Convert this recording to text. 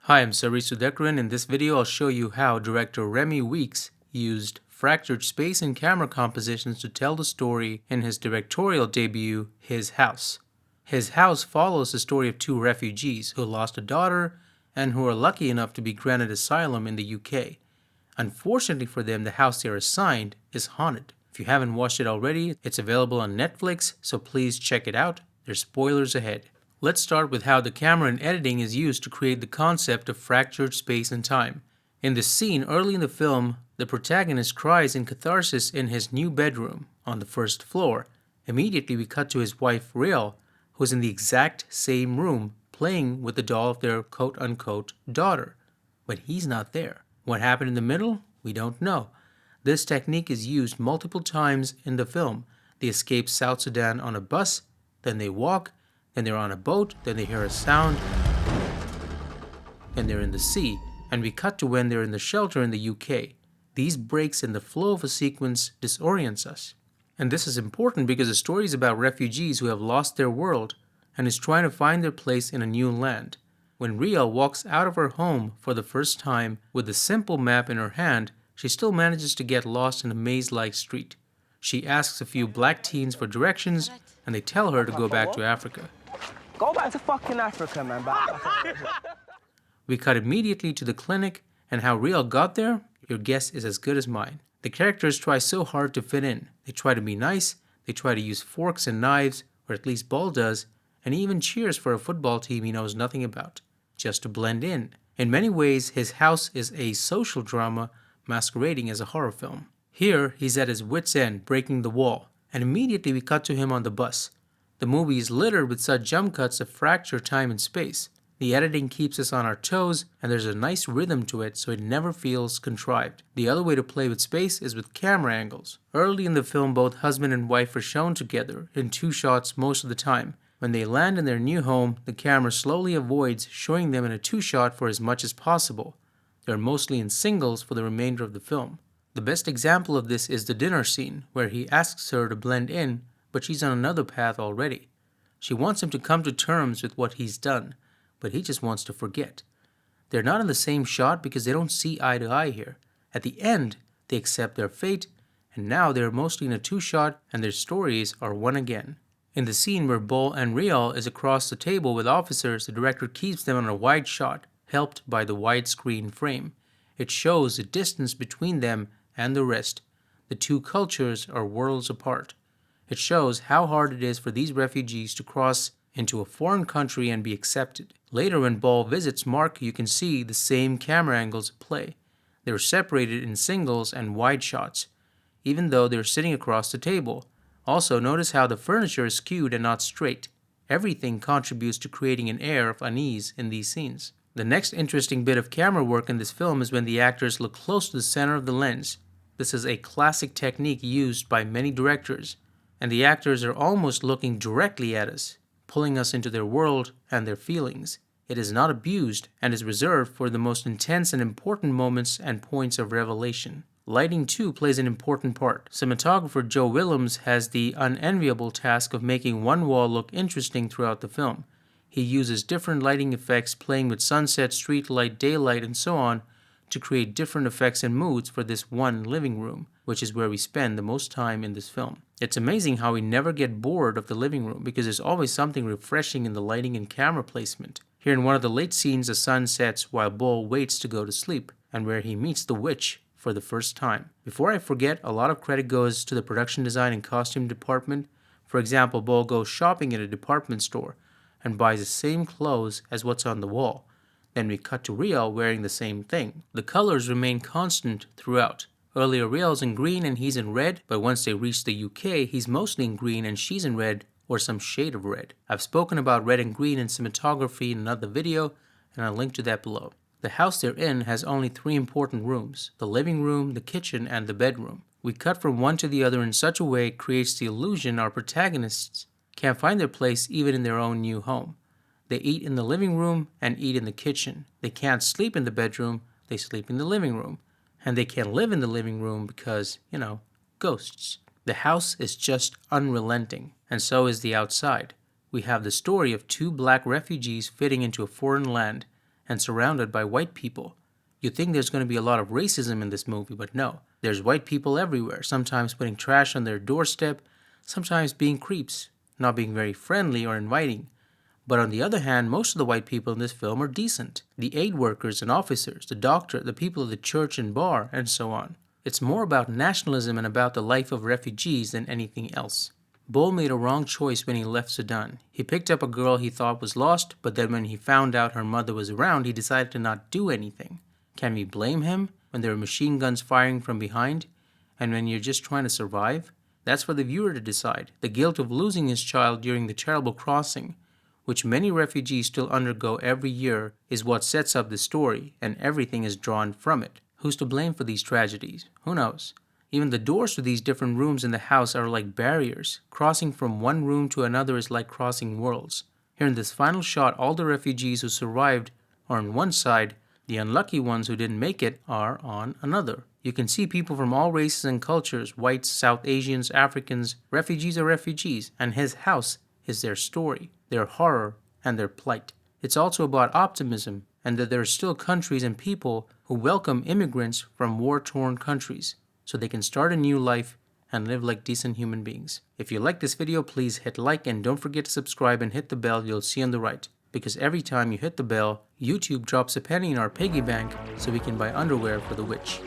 Hi, I'm Sari Sudhakaran. In this video, I'll show you how director Remi Weekes used fractured space and camera compositions to tell the story in his directorial debut, His House. His House follows the story of two refugees who lost a daughter and who are lucky enough to be granted asylum in the UK. Unfortunately for them, the house they are assigned is haunted. If you haven't watched it already, it's available on Netflix, so please check it out. There's spoilers ahead. Let's start with how the camera and editing is used to create the concept of fractured space and time. In this scene early in the film, the protagonist cries in catharsis in his new bedroom on the first floor. Immediately we cut to his wife Riel, who's in the exact same room playing with the doll of their quote-unquote daughter. But he's not there. What happened in the middle? We don't know. This technique is used multiple times in the film. They escape South Sudan on a bus, then they walk, then they're on a boat, then they hear a sound, and they're in the sea, and we cut to when they're in the shelter in the UK. These breaks in the flow of a sequence disorients us. And this is important because the story is about refugees who have lost their world and is trying to find their place in a new land. When Riel walks out of her home for the first time with a simple map in her hand, she still manages to get lost in a maze-like street. She asks a few black teens for directions, and they tell her to go back to Africa. Go back to fucking Africa, man. We cut immediately to the clinic, and how Riel got there, your guess is as good as mine. The characters try so hard to fit in. They try to be nice, they try to use forks and knives, or at least Ball does, and he even cheers for a football team he knows nothing about, just to blend in. In many ways, His House is a social drama masquerading as a horror film. Here, he's at his wit's end, breaking the wall, and immediately we cut to him on the bus. The movie is littered with such jump cuts that fracture time and space. The editing keeps us on our toes, and there's a nice rhythm to it so it never feels contrived. The other way to play with space is with camera angles. Early in the film, both husband and wife are shown together in two shots most of the time. When they land in their new home, the camera slowly avoids showing them in a two-shot for as much as possible. They're mostly in singles for the remainder of the film. The best example of this is the dinner scene, where he asks her to blend in, but she's on another path already. She wants him to come to terms with what he's done, but he just wants to forget. They're not in the same shot because they don't see eye to eye here. At the end, they accept their fate, and now they're mostly in a two-shot and their stories are one again. In the scene where Bol and Riel is across the table with officers, the director keeps them on a wide shot, helped by the widescreen frame. It shows the distance between them and the rest. The two cultures are worlds apart. It shows how hard it is for these refugees to cross into a foreign country and be accepted. Later when Ball visits Mark, you can see the same camera angles at play. They're separated in singles and wide shots, even though they're sitting across the table. Also, notice how the furniture is skewed and not straight. Everything contributes to creating an air of unease in these scenes. The next interesting bit of camera work in this film is when the actors look close to the center of the lens. This is a classic technique used by many directors, and the actors are almost looking directly at us, pulling us into their world and their feelings. It is not abused and is reserved for the most intense and important moments and points of revelation. Lighting too plays an important part. Cinematographer Joe Willems has the unenviable task of making one wall look interesting throughout the film. He uses different lighting effects, playing with sunset, street light, daylight, and so on, to create different effects and moods for this one living room, which is where we spend the most time in this film. It's amazing how we never get bored of the living room because there's always something refreshing in the lighting and camera placement. Here in one of the late scenes, the sun sets while Bol waits to go to sleep, and where he meets the witch for the first time. Before I forget, a lot of credit goes to the production design and costume department. For example, Bol goes shopping at a department store and buys the same clothes as what's on the wall. Then we cut to Riel wearing the same thing. The colors remain constant throughout. Earlier Riel's in green and he's in red, but once they reach the UK, he's mostly in green and she's in red or some shade of red. I've spoken about red and green in cinematography in another video, and I'll link to that below. The house they're in has only 3 important rooms: the living room, the kitchen, and the bedroom. We cut from one to the other in such a way it creates the illusion our protagonists can't find their place even in their own new home. They eat in the living room and eat in the kitchen. They can't sleep in the bedroom, they sleep in the living room. And they can't live in the living room because, ghosts. The house is just unrelenting, and so is the outside. We have the story of 2 black refugees fitting into a foreign land, and surrounded by white people. You think there's going to be a lot of racism in this movie, but no. There's white people everywhere, sometimes putting trash on their doorstep, sometimes being creeps, not being very friendly or inviting. But on the other hand, most of the white people in this film are decent. The aid workers and officers, the doctor, the people of the church and bar, and so on. It's more about nationalism and about the life of refugees than anything else. Bol made a wrong choice when he left Sudan. He picked up a girl he thought was lost, but then when he found out her mother was around, he decided to not do anything. Can we blame him when there are machine guns firing from behind, and when you're just trying to survive? That's for the viewer to decide. The guilt of losing his child during the terrible crossing, which many refugees still undergo every year, is what sets up the story, and everything is drawn from it. Who's to blame for these tragedies? Who knows? Even the doors to these different rooms in the house are like barriers. Crossing from one room to another is like crossing worlds. Here in this final shot, all the refugees who survived are on one side, the unlucky ones who didn't make it are on another. You can see people from all races and cultures, whites, South Asians, Africans. Refugees are refugees, and his house is their story, their horror, and their plight. It's also about optimism, and that there are still countries and people who welcome immigrants from war-torn countries, so they can start a new life and live like decent human beings. If you like this video, please hit like and don't forget to subscribe and hit the bell you'll see on the right, because every time you hit the bell, YouTube drops a penny in our piggy bank so we can buy underwear for the witch.